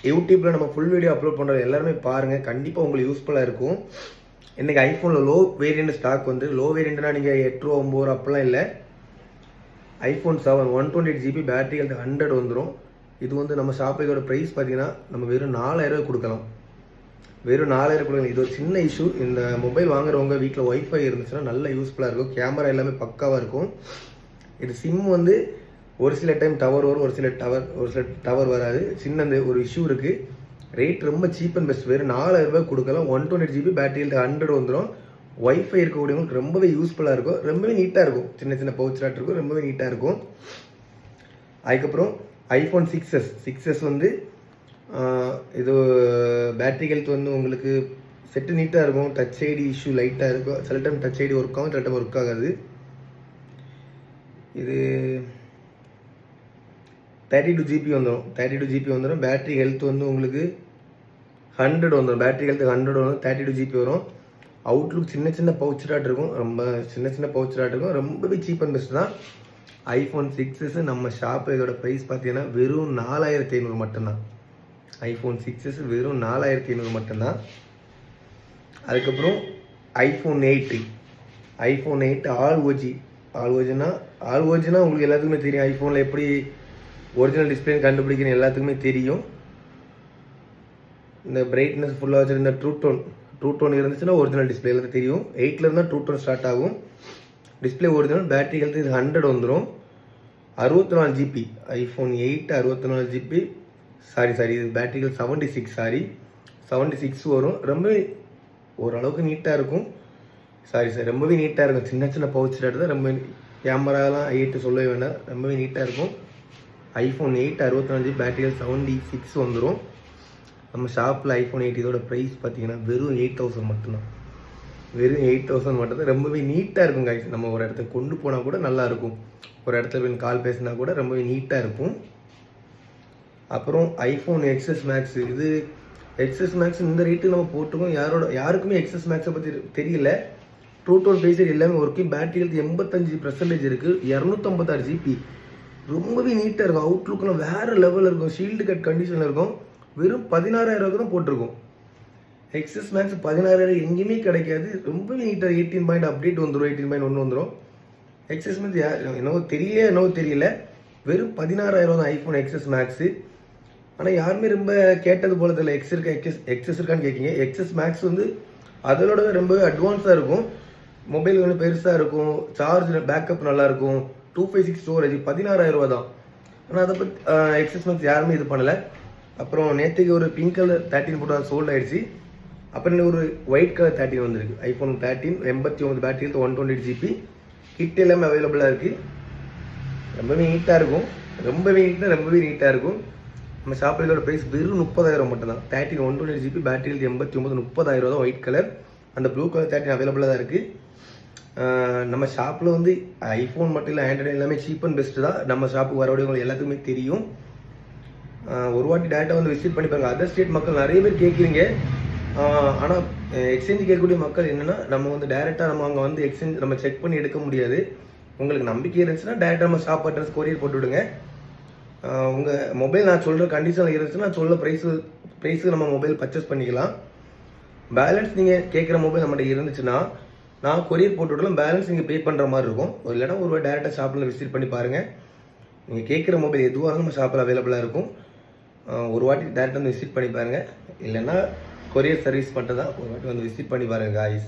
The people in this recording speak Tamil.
யூடியூப்பில் நம்ம ஃபுல் வீடியோ அப்லோட் பண்ணுறது எல்லாருமே பாருங்கள், கண்டிப்பாக உங்களுக்கு யூஸ்ஃபுல்லாக இருக்கும். இன்றைக்கி ஐஃபோனில் லோ வேரியண்ட் ஸ்டாக் வந்து லோ வேரியண்ட்னா நீங்கள் 8 ரூபா 9 ரூபா அப்படிலாம் இல்லை. iPhone 7 128GB பேட்டரி ஹெல்த் 100 வந்துடும். இது வந்து நம்ம ஷாப்பில் இதோட ப்ரைஸ் பார்த்தீங்கன்னா நம்ம வெறும் 4000 கொடுக்கலாம். வெறும் 4000 கொடுக்கலாம். இது ஒரு சின்ன இஷ்யூ. இந்த மொபைல் வாங்குறவங்க வீட்டில் ஒய்ஃபை இருந்துச்சுன்னா நல்லா யூஸ்ஃபுல்லாக இருக்கும். கேமரா எல்லாமே பக்காவாக இருக்கும். இது சிம் வந்து ஒரு சில டைம் டவர் வரும், ஒரு சில டவர் வராது. சின்ன ஒரு இஷ்யூ இருக்குது. ரேட் ரொம்ப சீப் அண்ட் பெஸ்ட். வெறும் 4000 ரூபாய் கொடுக்கலாம். 128GB பேட்டரி ஹெல்த் 100 வந்துடும். ஒய்ஃபை இருக்கக்கூடியவங்களுக்கு ரொம்பவே யூஸ்ஃபுல்லாக இருக்கும். ரொம்பவே நீட்டாக இருக்கும். சின்ன சின்ன பவுச்சாட் இருக்கும். ரொம்பவே நீட்டாக இருக்கும். அதுக்கப்புறம் iPhone 6s வந்து இது பேட்டரி ஹெல்த் வந்து உங்களுக்கு செட்டு நீட்டாக இருக்கும். டச் ஐடி இஷ்யூ லைட்டாக இருக்கும். சில டைம் டச் ஐடி ஒர்க் ஆகும், சில டைம் ஒர்க் ஆகாது. இது 32GB வந்துடும். 32GB வந்துடும். பேட்டரி ஹெல்த் வந்து உங்களுக்கு 100 வந்துடும். பேட்டரி ஹெல்த் 100 வரும். 32GB வரும். அவுட்லுக் சின்ன சின்ன பவுச்சாட் இருக்கும். ரொம்ப சின்ன பவுச்சாட் இருக்கும். ரொம்பவே சீப் அண்ட் பெஸ்ட் தான். iPhone 6s நம்ம ஷாப்பில் இதோட ப்ரைஸ் பார்த்தீங்கன்னா வெறும் 4500 மட்டும்தான். iPhone 6s வெறும் 4500 மட்டும்தான். அதுக்கப்புறம் iPhone 8 ஆல் ஓஜினா உங்களுக்கு எல்லாத்துக்குமே தெரியும். ஐஃபோனில் எப்படி ஒரிஜினல் டிஸ்பிளே கண்டுபிடிக்கணும் எல்லாத்துக்குமே தெரியும். இந்த பிரைட்னஸ் ஃபுல்லாக வச்சுருந்த ட்ரூ டோன் இருந்துச்சுன்னா ஒரிஜினல் டிஸ்பிளே எல்லாத்துக்கும் தெரியும். 8ல் இருந்தால் ட்ரூ டோன் ஸ்டார்ட் ஆகும். Display original. பேட்டரி ஹெல்த் இது 100 வந்துடும். 64GB iPhone 8 64GB. சாரி இது பேட்டரி ஹெல்த் 76 வரும். ரொம்பவே ஓரளவுக்கு நீட்டாக இருக்கும். ரொம்பவே நீட்டாக இருக்கும். சின்ன பவுச்சாட் தான். ரொம்ப கேமராலாம் 8 சொல்லவே வேண்டாம். ரொம்பவே நீட்டாக இருக்கும். iPhone 8 64GB பேட்டரி ஹெல்த் 76 வந்துடும். நம்ம ஷாப்பில் iPhone 8 இதோட ப்ரைஸ் பார்த்தீங்கன்னா வெறும் 8000 மட்டும்தான். வெறும் 8000 மட்டும்தான். ரொம்பவே நீட்டாக இருக்கும் guys. நம்ம ஒரு இடத்துக்கு கொண்டு போனால் கூட நல்லாயிருக்கும். ஒரு இடத்துல போய் கால் பேசினா கூட ரொம்பவே நீட்டாக இருக்கும். அப்புறம் iPhone XS Max. இது XS Max இந்த ரேட்டு நம்ம போட்டுக்கோம். யாருக்குமே XS Maxை பற்றி தெரியல. ட்ரூ டோன் ஃபேஸர் எல்லாமே ஒர்க்கிங். பேட்டரி ஹெல்த் 85% இருக்குது. 256GB. ரொம்பவே நீட்டாக இருக்கும். அவுட்லுக்கெலாம் வேறு லெவலில் இருக்கும். ஷீல்டு கட் கண்டிஷனில் இருக்கும். வெறும் 16000 தான் போட்டிருக்கும். XS Max 16000 எங்கேயுமே கிடைக்காது. ரொம்பவே நீட்டாக 18 அப்டேட் வந்துடும். 18.1 வந்துடும். XS Max என்னவோ தெரியல. வெறும் 16000 தான் iPhone XS Max. ஆனால் யாருமே ரொம்ப கேட்டது போல தெரியல. XS இருக்கான்னு கேட்குங்க. XS Max வந்து அதோட ரொம்ப அட்வான்ஸாக இருக்கும். மொபைல் வந்து பெருசாக இருக்கும். சார்ஜ் பேக்கப் நல்லாயிருக்கும். 256 ஸ்டோரேஜ் 16000 தான். ஆனால் அதை பற்றி XS Max யாருமே இது பண்ணலை. அப்புறம் நேற்றுக்கு ஒரு பிங்க் கலர் 13 போட்டு சோல்ட் ஆகிடுச்சு. அப்புறம் ஒரு ஒயிட் கலர் 13 வந்திருக்கு. iPhone 13 89 battery 128GB. கிட் எல்லாமே அவைலபிளாக இருக்குது. ரொம்பவே நீட்டாக இருக்கும். ரொம்பவே நீட்டாக இருக்கும். நம்ம ஷாப்பில் இதோட ப்ரைஸ் வெறும் 30000 மட்டும்தான். 13 128GB பேட்டரி 89 30000 தான். White colour. அந்த ப்ளூ கலர் 13 அவைலபிளாக தான் இருக்குது. நம்ம ஷாப்பில் வந்து ஐஃபோன் மட்டும் இல்லை, ஆண்ட்ராய்டு எல்லாமே சீப் அண்ட் பெஸ்ட்டு தான். நம்ம ஷாப்புக்கு வரக்கூடிய உங்களுக்கு எல்லாத்துக்குமே தெரியும். ஒரு வாட்டி டேரெக்டாக வந்து விசிட் பண்ணி பாருங்கள். அதர் ஸ்டேட் மக்கள் நிறைய பேர் கேட்குறீங்க. ஆனால் எக்ஸ்சேஞ்ச் கேட்கக்கூடிய மக்கள் என்னென்னா நம்ம வந்து டேரெக்டாக நம்ம அங்கே வந்து எக்ஸ்சேஞ்ச் நம்ம செக் பண்ணி எடுக்க முடியாது. உங்களுக்கு நம்பிக்கை இருந்துச்சுன்னா டேரெக்டாக நம்ம ஷாப் அட்ரஸ் கொரியர் போட்டு விடுங்க. உங்கள் மொபைல் நான் சொல்கிற கண்டிஷனில் இருந்துச்சுன்னா நான் சொல்ல ப்ரைஸுக்கு நம்ம மொபைல் பர்ச்சேஸ் பண்ணிக்கலாம். பேலன்ஸ் நீங்கள் கேட்குற மொபைல் நம்மகிட்ட இருந்துச்சுன்னா நான் கொரியர் போட்டு விடலாம். பேலன்ஸ் நீங்கள் பே பண்ணுற மாதிரி இருக்கும். இல்லைனா ஒரு டேரெக்டாக ஷாப்பில் விசிட் பண்ணி பாருங்கள். நீங்கள் கேட்குற மொபைல் எதுவாக இருந்தாலும் நம்ம ஷாப்பில் அவைலபிளாக இருக்கும். ஒரு வாட்டி டேரெக்டாக வந்து விசிட் பண்ணி பாருங்கள். இல்லைன்னா கொரியர் சர்வீஸ் மட்டும் தான். ஒரு வாட்டி வந்து விசிட் பண்ணி பாருங்கள் காய்ஸ்.